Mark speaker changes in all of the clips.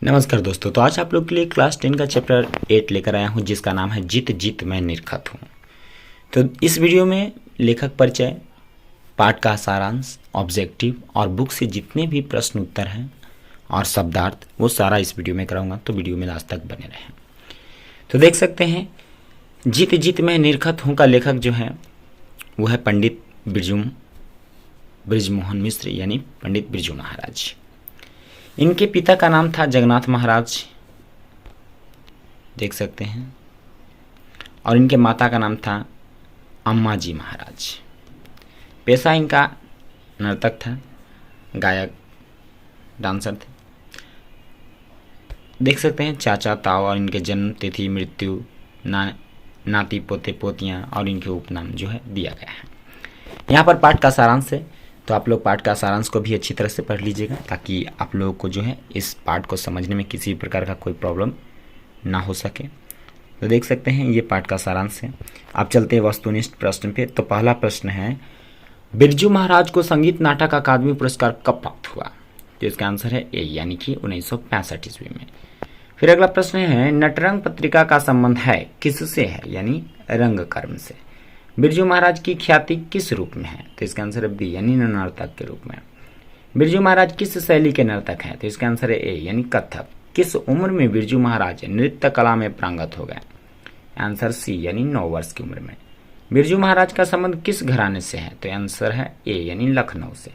Speaker 1: नमस्कार दोस्तों। तो आज आप लोग के लिए क्लास 10 का चैप्टर 8 लेकर आया हूं, जिसका नाम है जीत जीत मैं निरखत हूं। तो इस वीडियो में लेखक परिचय, पाठ का सारांश, ऑब्जेक्टिव और बुक से जितने भी प्रश्न उत्तर हैं और शब्दार्थ, वो सारा इस वीडियो में कराऊंगा। तो वीडियो में लास्ट तक बने रहें। तो देख सकते हैं, जीत जीत मैं निरखत हूँ का लेखक जो है वो है पंडित बृजमोहन मिश्र, यानी पंडित बिरजू महाराज। इनके पिता का नाम था जगन्नाथ महाराज, देख सकते हैं, और इनके माता का नाम था अम्मा जी महाराज। पेशा इनका नर्तक था, गायक, डांसर थे। देख सकते हैं चाचा ताऊ और इनके जन्म तिथि, मृत्यु, नाती पोते पोतियाँ और इनके उपनाम जो है दिया गया है। यहाँ पर पाठ का सारांश है, तो आप लोग पाठ का सारांश को भी अच्छी तरह से पढ़ लीजिएगा, ताकि आप लोगों को जो है इस पाठ को समझने में किसी प्रकार का कोई प्रॉब्लम ना हो सके। तो देख सकते हैं ये पाठ का सारांश है। अब चलते हैं वस्तुनिष्ठ प्रश्न पे। तो पहला प्रश्न है, बिरजू महाराज को संगीत नाटक अकादमी पुरस्कार कब प्राप्त हुआ? तो इसका आंसर है ए, यानी कि 1965 ईस्वी में। फिर अगला प्रश्न है, नटरंग पत्रिका का संबंध है किससे है, यानी रंगकर्म से। बिरजू महाराज की ख्याति किस रूप में है? तो इसका आंसर है बी, यानी नर्तक के रूप में। बिरजू महाराज किस शैली के नर्तक हैं? तो इसका आंसर है ए, यानी कथक। किस उम्र में बिरजू महाराज नृत्य कला में प्रांगत हो गए? आंसर सी, यानी 9 वर्ष की उम्र में। बिरजू महाराज का संबंध किस घराने से है? तो आंसर है ए, यानी लखनऊ से।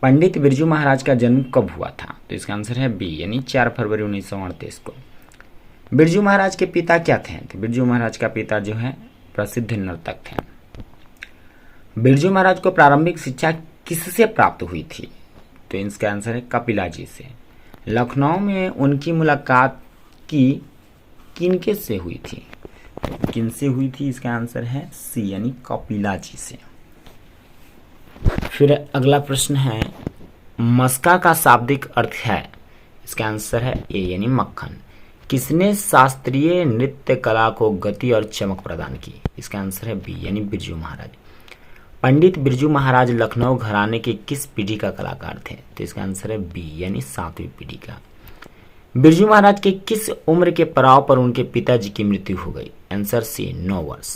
Speaker 1: पंडित बिरजू महाराज का जन्म कब हुआ था? तो इसका आंसर है बी, यानी 4 फरवरी 1938 को। बिरजू महाराज के पिता क्या थे? तो बिरजू महाराज का पिता जो है प्रसिद्ध नर्तक थे। बिरजू महाराज को प्रारंभिक शिक्षा किससे प्राप्त हुई थी? तो इसका आंसर है कपिला जी से। लखनऊ में उनकी मुलाकात किनके से हुई थी? तो किनसे हुई थी? इसका आंसर है सी, यानी कपिला जी से। फिर अगला प्रश्न है, मस्का का शाब्दिक अर्थ है? इसका आंसर है ए, यानी मक्खन। किसने शास्त्रीय नृत्य कला को गति और चमक प्रदान की? इसका आंसर है बी, यानी बिरजू महाराज। पंडित बिरजू महाराज लखनऊ घराने के किस पीढ़ी का कलाकार थे? तो इसका आंसर है बी, यानी 7वीं पीढ़ी का। बिरजू महाराज के किस उम्र के पड़ाव पर उनके पिताजी की मृत्यु हो गई? आंसर सी, 9 वर्ष।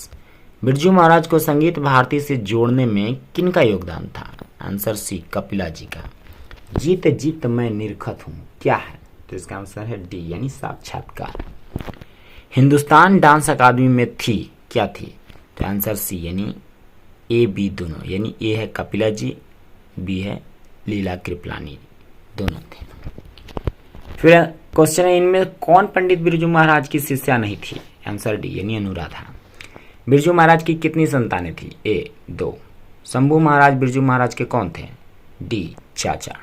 Speaker 1: बिरजू महाराज को संगीत भारती से जोड़ने में किनका योगदान था? आंसर सी, कपिला जी का। जीत जीत मैं निरखत हूँ क्या है? तो इसका आंसर है डी, यानी साक्षात्कार। हिंदुस्तान डांस अकादमी में क्या थी? तो आंसर सी, यानी ए बी दोनों, यानी ए है कपिला जी, बी है लीला कृपलानी, दोनों थे। फिर क्वेश्चन है, इनमें कौन पंडित बिरजू महाराज की शिष्या नहीं थी? आंसर डी, यानी अनुराधा। बिरजू महाराज की कितनी संतानें थी? ए 2। शंभू महाराज बिरजू महाराज के कौन थे? डी, चाचा।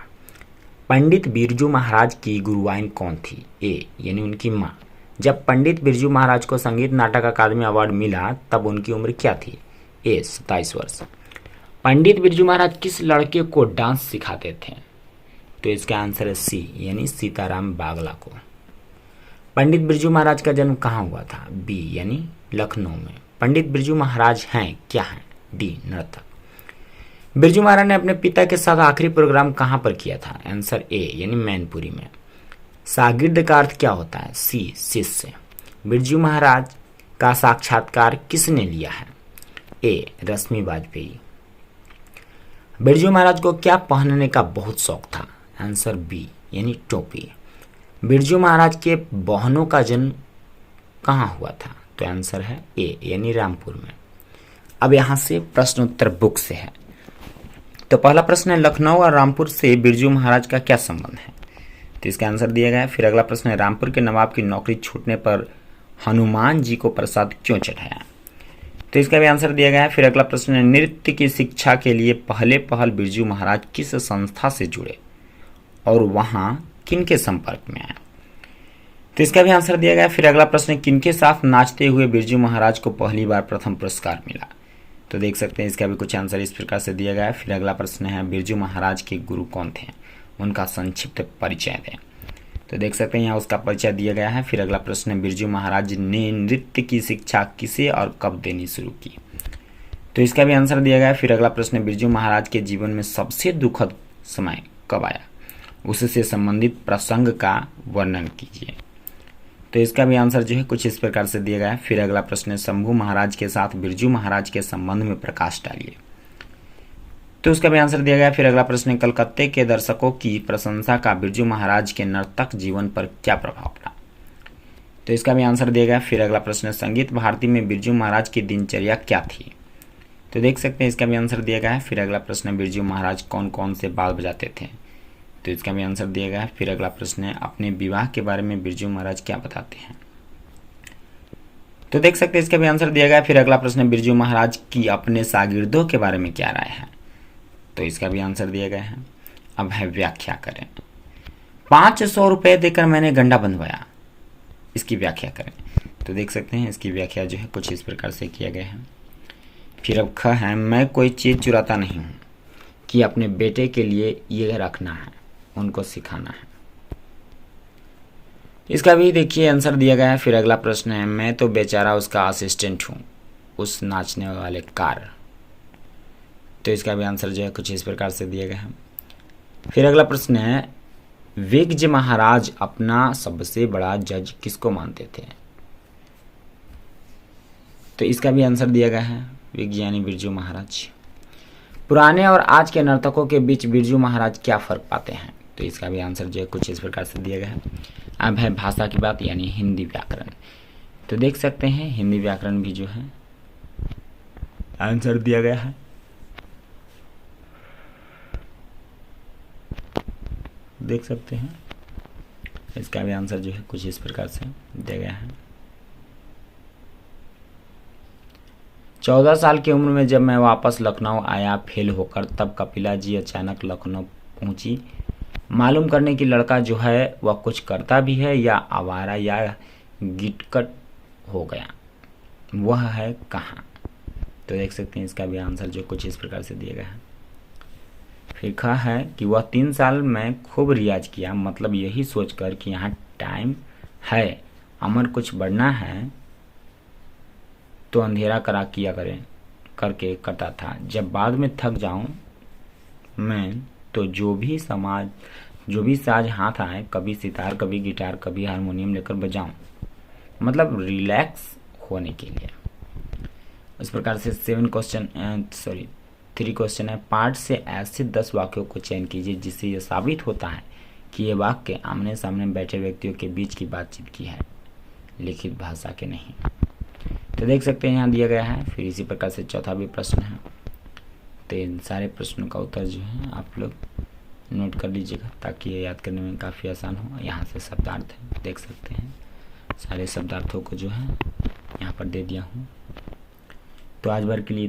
Speaker 1: पंडित बिरजू महाराज की गुरुआइन कौन थी? ए, यानी उनकी माँ। जब पंडित बिरजू महाराज को संगीत नाटक अकादमी अवार्ड मिला तब उनकी उम्र क्या थी? ए, 27 वर्ष। पंडित बिरजू महाराज किस लड़के को डांस सिखाते थे? तो इसका आंसर है सी, यानी सीताराम बागला को। पंडित बिरजू महाराज का जन्म कहाँ हुआ था? बी, यानी लखनऊ में। पंडित बिरजू महाराज हैं क्या हैं? डी, नर्तक। बिरजू महाराज ने अपने पिता के साथ आखिरी प्रोग्राम कहाँ पर किया था? आंसर ए, यानी मैनपुरी में। शागिर्द का अर्थ क्या होता है? सी, शिष्य। बिरजू महाराज का साक्षात्कार किसने लिया है? ए, रश्मि वाजपेयी। बिरजू महाराज को क्या पहनने का बहुत शौक था? आंसर बी, यानी टोपी। बिरजू महाराज के बहनों का जन्म कहाँ हुआ था? तो आंसर है ए, यानी रामपुर में। अब यहाँ से प्रश्न उत्तर बुक से है। तो पहला प्रश्न है, लखनऊ और रामपुर से बिरजू महाराज का क्या संबंध है? तो इसका आंसर दिया गया है। फिर अगला प्रश्न है, रामपुर के नवाब की नौकरी छूटने पर हनुमान जी को प्रसाद क्यों चढ़ाया? तो इसका भी आंसर दिया गया है। फिर अगला प्रश्न है, नृत्य की शिक्षा के लिए पहल बिरजू महाराज किस संस्था से जुड़े और वहां किनके संपर्क में आए? तो इसका भी आंसर दिया गया है। फिर अगला प्रश्न है, किनके साथ नाचते हुए बिरजू महाराज को पहली बार प्रथम पुरस्कार मिला? तो देख सकते हैं इसका भी कुछ आंसर इस प्रकार से दिया गया है। फिर अगला प्रश्न है, बिरजू महाराज के गुरु कौन थे? उनका संक्षिप्त परिचय दें। तो देख सकते हैं यहाँ उसका परिचय दिया गया है। फिर अगला प्रश्न है, बिरजू महाराज ने नृत्य की शिक्षा किसे और कब देनी शुरू की? तो इसका भी आंसर दिया गया है। फिर अगला प्रश्न है, बिरजू महाराज के जीवन में सबसे दुखद समय कब आया उससे संबंधित प्रसंग का वर्णन कीजिए। तो इसका भी आंसर जो है कुछ इस प्रकार से दिया गया है। फिर अगला प्रश्न है, शंभू महाराज के साथ बिरजू महाराज के संबंध में प्रकाश डालिए। तो उसका भी आंसर दिया गया है। फिर अगला प्रश्न है, कलकत्ते के दर्शकों की प्रशंसा का बिरजू महाराज के नर्तक जीवन पर क्या प्रभाव पड़ा। तो इसका भी आंसर दिया गया है। फिर अगला प्रश्न है, संगीत भारती में बिरजू महाराज की दिनचर्या क्या थी। तो देख सकते हैं इसका भी आंसर दिया गया है। फिर अगला प्रश्न है, बिरजू महाराज कौन कौन से बाल बजाते थे। तो इसका भी आंसर दिया गया है। फिर अगला प्रश्न है, अपने विवाह के बारे में बिरजू महाराज क्या बताते हैं। तो देख सकते हैं इसका भी आंसर दिया गया है। फिर अगला प्रश्न है, बिरजू महाराज की अपने शागिर्दों के बारे में क्या राय है। तो इसका भी आंसर दिया गया है। अब है व्याख्या करें। 500 रुपए देकर मैंने गंडा बंधवाया, इसकी व्याख्या करें। तो देख सकते हैं इसकी व्याख्या जो है कुछ इस प्रकार से किया गया है। फिर अब ख है, मैं कोई चीज चुराता नहीं हूं कि अपने बेटे के लिए ये रखना है, उनको सिखाना है। इसका भी देखिए आंसर दिया गया है। फिर अगला प्रश्न है, मैं तो बेचारा उसका असिस्टेंट हूं, उस नाचने वाले कार। तो इसका भी आंसर जो है कुछ इस प्रकार से दिया गया है। फिर अगला प्रश्न है, विज्ज महाराज अपना सबसे बड़ा जज किसको मानते थे। तो इसका भी आंसर दिया गया है, विज्ज यानी बिरजू महाराज। पुराने और आज के नर्तकों के बीच बिरजू महाराज क्या फर्क पाते हैं। तो इसका भी आंसर जो है कुछ इस प्रकार से दिया गया है। अब है भाषा की बात यानी हिंदी व्याकरण। तो देख सकते हैं हिंदी व्याकरण भी जो है आंसर दिया गया है। देख सकते हैं इसका भी आंसर जो है कुछ इस प्रकार से दिया गया है। 14 साल की उम्र में जब मैं वापस लखनऊ आया फेल होकर, तब कपिला जी अचानक लखनऊ पहुंची मालूम करने की लड़का जो है वह कुछ करता भी है या आवारा या गिटकट हो गया, वह है कहाँ। तो देख सकते हैं इसका भी आंसर जो कुछ इस प्रकार से दिया गया है। फिर कहा है कि वह 3 साल में खूब रियाज किया, मतलब यही सोचकर कि यहाँ टाइम है, अमर कुछ बढ़ना है तो अंधेरा करा किया करके करता था। जब बाद में थक जाऊं मैं तो जो भी साज हाथ आए, कभी सितार कभी गिटार कभी हारमोनियम लेकर बजाऊं, मतलब रिलैक्स होने के लिए। इस प्रकार से 3 क्वेश्चन है। पाठ से ऐसे 10 वाक्यों को चयन कीजिए जिससे यह साबित होता है कि ये वाक्य आमने सामने बैठे व्यक्तियों के बीच की बातचीत की है, लिखित भाषा के नहीं। तो देख सकते हैं यहाँ दिया गया है। फिर इसी प्रकार से चौथा भी प्रश्न है। तो इन सारे प्रश्नों का उत्तर जो है आप लोग नोट कर लीजिएगा ताकि ये याद करने में काफ़ी आसान हो। यहाँ से शब्दार्थ है, देख सकते हैं सारे शब्दार्थों को जो है यहाँ पर दे दिया हूँ। तो आज भर के लिए